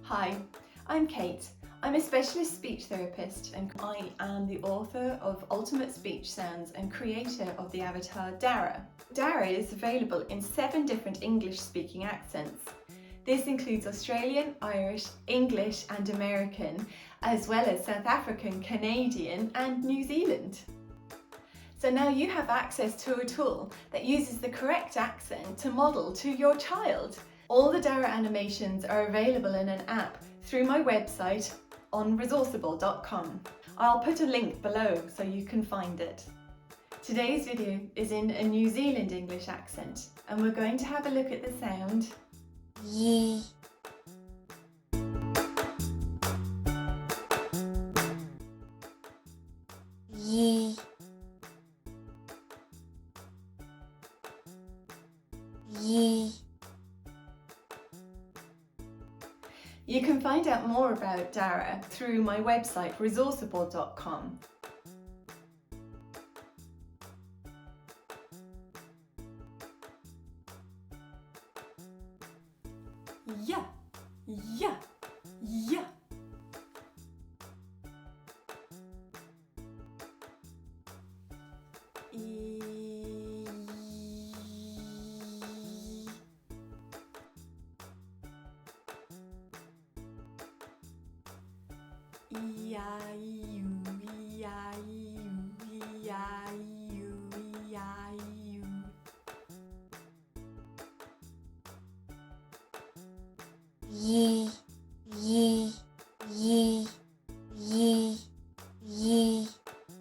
Hi, I'm Kate. I'm a specialist speech therapist and I am the author of Ultimate Speech Sounds and creator of the avatar DARA. DARA is available in 7 different English-speaking accents. This includes Australian, Irish, English and American, as well as South African, Canadian and New Zealand. So now you have access to a tool that uses the correct accent to model to your child. All the DARA animations are available in an app through my website on Resourceible.com. I'll put a link below so you can find it. Today's video is in a New Zealand English accent and we're going to have a look at the sound Yi. Yi. Yi. You can find out more about DARA through my website Resourceible.com. Yeah, yeah, yeah. Yi, yi, yi, yi, yi,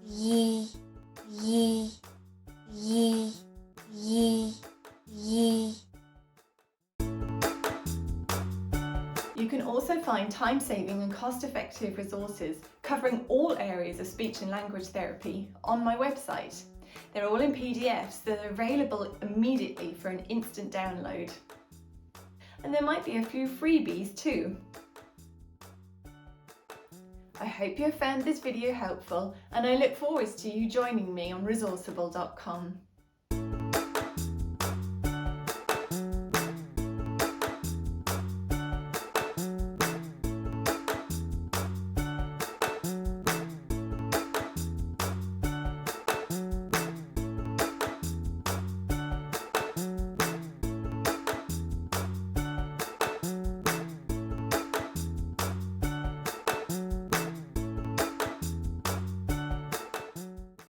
yi, yi, yi, yi, yi. You can also find time-saving and cost-effective resources covering all areas of speech and language therapy on my website. They're all in PDFs that are available immediately for an instant download. And there might be a few freebies too. I hope you have found this video helpful and I look forward to you joining me on Resourceible.com.